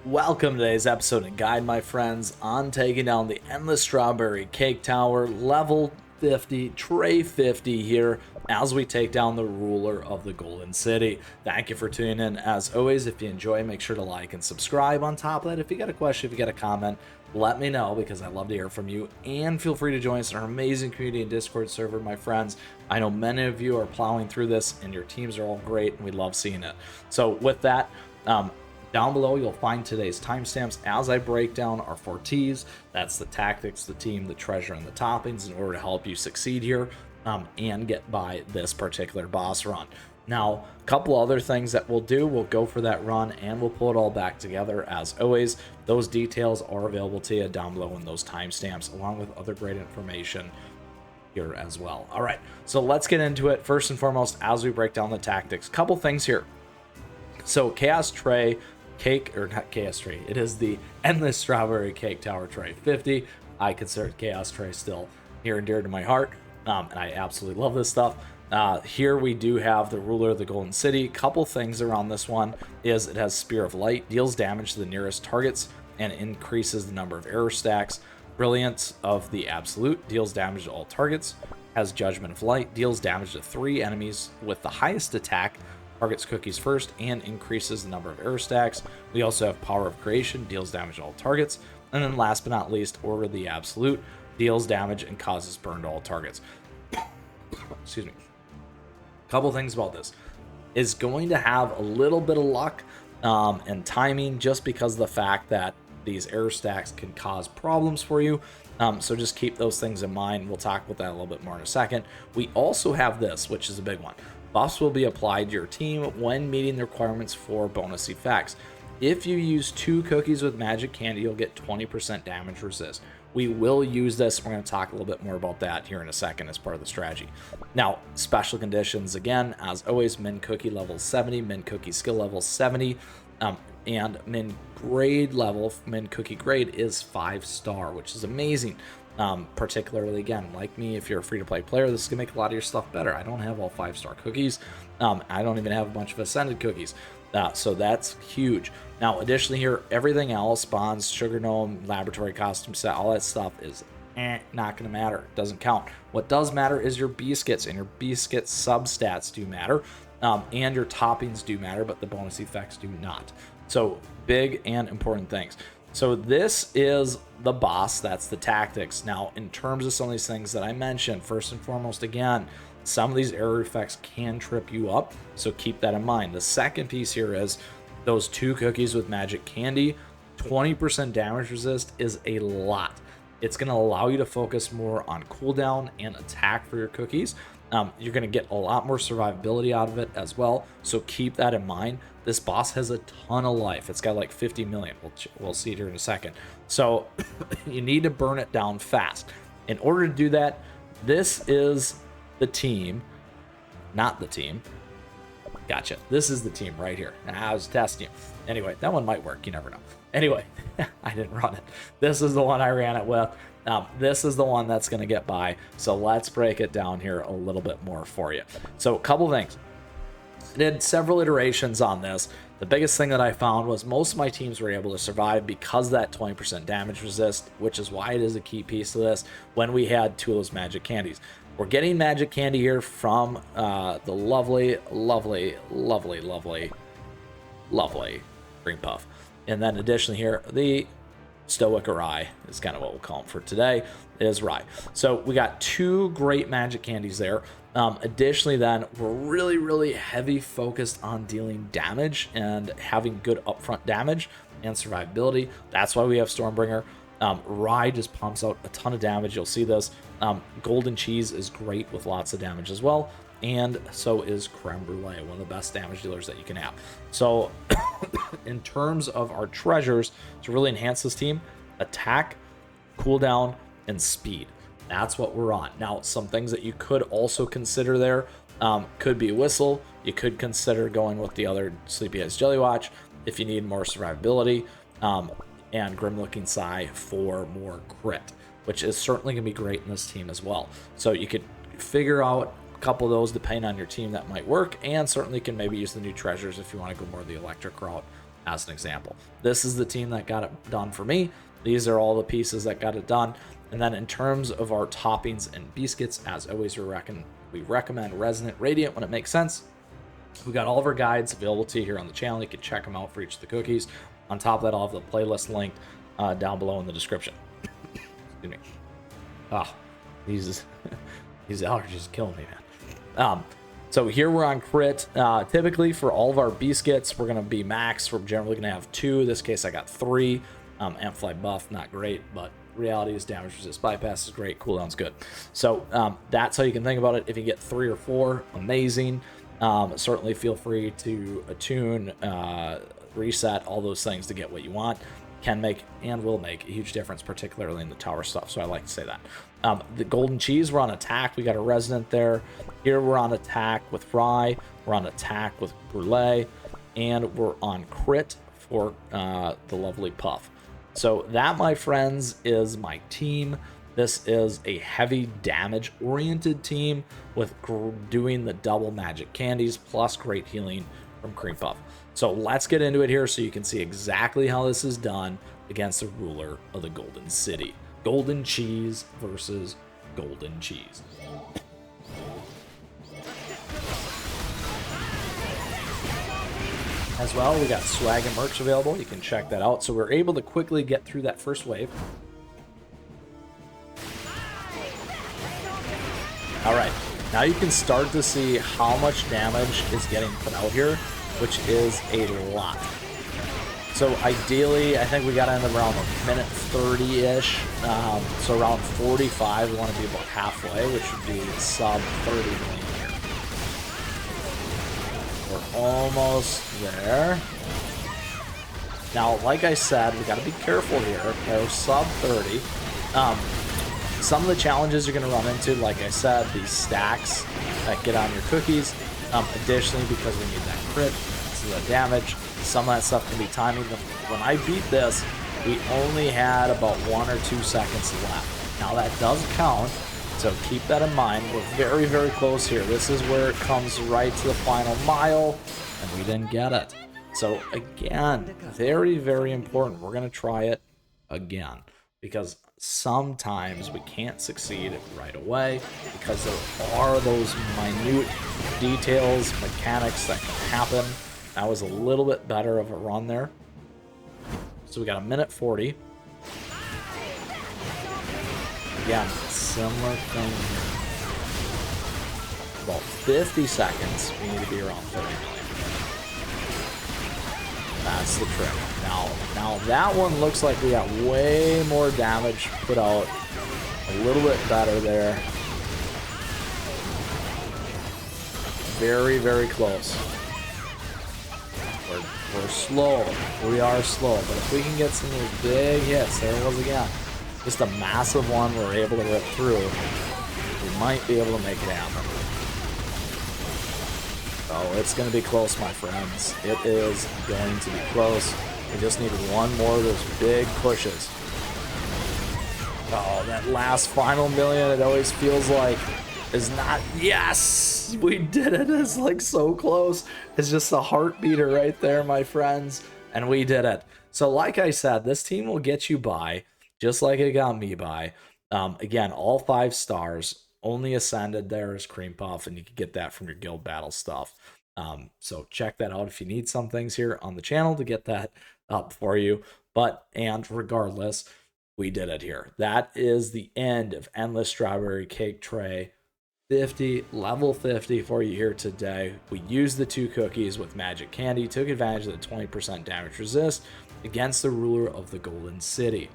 Welcome to today's episode and guide, my friends, on taking down the Endless Strawberry Cake Tower, level 50, tray 50 here, as we take down the ruler of the Golden City. Thank you for tuning in. As always, if you enjoy, make sure to like and subscribe. On top of that, if you got a question, if you got a comment, let me know, because I love to hear from you. And feel free to join us in our amazing community and Discord server, my friends. I know many of you are plowing through this, and your teams are all great, and we love seeing it. So with that, down below, you'll find today's timestamps as I break down our 4Ts. That's the tactics, the team, the treasure, and the toppings in order to help you succeed here and get by this particular boss run. Now, a couple other things that we'll do. We'll go for that run and we'll pull it all back together as always. Those details are available to you down below in those timestamps, along with other great information here as well. All right, so let's get into it. First and foremost, as we break down the tactics, couple things here. So Chaos Tray Cake, or not Chaos Tray, it is the Endless Strawberry Cake Tower Tray 50. I consider Chaos Tray still near and dear to my heart, and I absolutely love this stuff. Here we do have the Ruler of the Golden City. Couple things around this one is it has Spear of Light, deals damage to the nearest targets and increases the number of error stacks. Brilliance of the Absolute, deals damage to all targets. Has Judgment of Light, deals damage to 3 enemies with the highest attack, targets cookies first, and increases the number of error stacks. We also have Power of Creation, deals damage to all targets. And then last but not least, Order of the Absolute, deals damage and causes burn to all targets. Excuse me. Couple things about this. Is going to have a little bit of luck and timing, just because of the fact that these error stacks can cause problems for you. So just keep those things in mind. We'll talk about that a little bit more in a second. We also have this, which is a big one. Buffs will be applied to your team when meeting the requirements for bonus effects. If you use 2 cookies with magic candy, you'll get 20% damage resist. We will use this. We're going to talk a little bit more about that here in a second as part of the strategy. Now, special conditions, again, as always, min cookie level 70, min cookie skill level 70, and min grade level, min cookie grade is 5-star, which is amazing. Particularly, again, like me, if you're a free-to-play player, this is gonna make a lot of your stuff better. I don't have all 5-star cookies. I don't even have a bunch of ascended cookies, so that's huge. Now, additionally here, everything else, bonds, sugar gnome, laboratory costume set, all that stuff is not gonna matter. It doesn't count. What does matter is your biscuits, and your biscuit substats do matter, and your toppings do matter, but the bonus effects do not. So big and important things. So this is the boss, that's the tactics. Now, in terms of some of these things that I mentioned, first and foremost, again, some of these error effects can trip you up, so keep that in mind. The second piece here is those 2 cookies with magic candy, 20% damage resist is a lot. It's going to allow you to focus more on cooldown and attack for your cookies. You're going to get a lot more survivability out of it as well, so keep that in mind. This boss has a ton of life. It's got like 50 million. We'll see it here in a second. So you need to burn it down fast. In order to do that, this is the team, not the team. Gotcha. This is the team right here. I was testing you. Anyway, that one might work. You never know. Anyway, I didn't run it. This is the one I ran it with. This is the one that's going to get by. So let's break it down here a little bit more for you. So a couple things. I did several iterations on this. The biggest thing that I found was most of my teams were able to survive because of that 20% damage resist, which is why it is a key piece of this when we had 2 of those magic candies. We're getting magic candy here from the lovely Green Puff. And then additionally here, the Stoic Rye is kind of what we'll call them for today, is Rye. So we got 2 great magic candies there. Additionally then, we're really heavy focused on dealing damage and having good upfront damage and survivability. That's why we have Stormbringer. Rye just pumps out a ton of damage. You'll see this. Golden Cheese is great with lots of damage as well. And so is Crème Brûlée, one of the best damage dealers that you can have. So in terms of our treasures to really enhance this team, attack, cooldown, and speed. That's what we're on. Now, some things that you could also consider there could be Whistle. You could consider going with the other Sleepy Eyes Jelly Watch if you need more survivability, and Grim Looking Sigh for more crit, which is certainly going to be great in this team as well. So you could figure out a couple of those depending on your team that might work, and certainly can maybe use the new treasures if you want to go more the electric route as an example. This is the team that got it done for me. These are all the pieces that got it done. And then in terms of our toppings and biscuits, as always, we recommend Resonant Radiant when it makes sense. We got all of our guides available to you here on the channel. You can check them out for each of the cookies. On top of that, I'll have the playlist linked down below in the description. Excuse me. Ah, these allergies killing me, man. So here we're on crit. Typically for all of our biscuits, we're going to be max. We're generally going to have 2. In this case, I got 3. Amplify buff, not great, but reality is damage resist bypass is great. Cooldown's good. So that's how you can think about it. If you get 3 or 4, amazing. Certainly feel free to attune, reset, all those things to get what you want. Can make and will make a huge difference, particularly in the tower stuff. So I like to say that. The golden cheese, we're on attack. We got a resident there. Here we're on attack with rye. We're on attack with brulee, and we're on crit for the lovely puff. So that, my friends, is my team. This is a heavy damage oriented team with doing the double magic candies plus great healing from cream puff. So let's get into it here so you can see exactly how this is done against the ruler of the Golden City. Golden cheese versus golden cheese. As well, we got swag and merch available. You can check that out. So we're able to quickly get through that first wave. All right, now you can start to see how much damage is getting put out here, which is a lot. So ideally, I think we got to end up around a minute 30-ish. So around 45, we want to be about halfway, which would be sub 30 million here. We're almost there. Now, like I said, we got to be careful here. We're sub 30. Some of the challenges you're going to run into, like I said, these stacks that get on your cookies. Additionally, because we need that crit, so the damage, some of that stuff can be timing. When I beat this, we only had about 1 or 2 seconds left. Now that does count, so keep that in mind. We're very, very close here. This is where it comes right to the final mile, and we didn't get it. So again, very, very important. We're going to try it again, because sometimes we can't succeed right away because there are those minute details, mechanics that can happen. That was a little bit better of a run there. So we got a minute 40. Again, similar thing here. About 50 seconds, we need to be around 30 million. That's the trick. Now that one looks like we got way more damage put out. A little bit better there. Very, very close. We're slow. We are slow. But if we can get some of those big hits, there it was again. Just a massive one we're able to rip through. We might be able to make it happen. Oh, it's going to be close, my friends. It is going to be close. We just need one more of those big pushes. Oh, that last final million, it always feels like is not. Yes, we did it. It's like so close. It's just a heartbeater right there, my friends. And we did it. So like I said, this team will get you by just like it got me by. Again, all 5 stars. Only ascended there is cream puff, and you can get that from your guild battle stuff. So check that out if you need some things here on the channel to get that up for you. And regardless, we did it here. That is the end of Endless Strawberry Cake Tray 50, level 50 for you here today. We used the 2 cookies with magic candy, took advantage of the 20% damage resist against the ruler of the Golden City.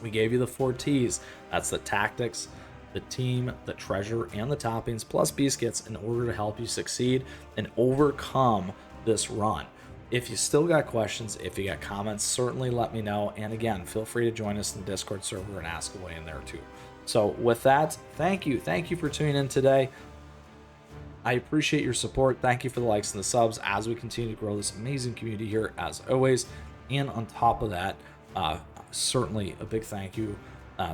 We gave you the 4 T's. That's the tactics, the team, the treasure, and the toppings, plus biscuits in order to help you succeed and overcome this run. If you still got questions, if you got comments, certainly let me know. And again, feel free to join us in the Discord server and ask away in there too. So with that, thank you for tuning in today. I appreciate your support. Thank you for the likes and the subs as we continue to grow this amazing community here as always. And on top of that, certainly a big thank you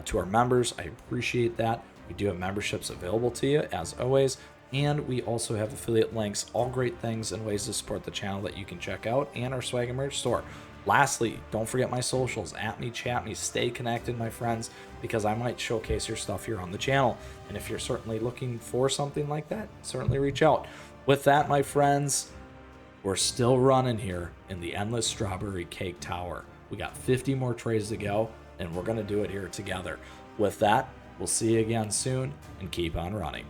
to our members. I appreciate that. We do have memberships available to you as always. And we also have affiliate links, all great things and ways to support the channel that you can check out, and our swag and merch store. Lastly, don't forget my socials, at me, chat me, stay connected, my friends, because I might showcase your stuff here on the channel. And if you're certainly looking for something like that, certainly reach out. With that, my friends, we're still running here in the Endless Strawberry Cake Tower. We got 50 more trays to go, and we're going to do it here together. With that, we'll see you again soon, and keep on running.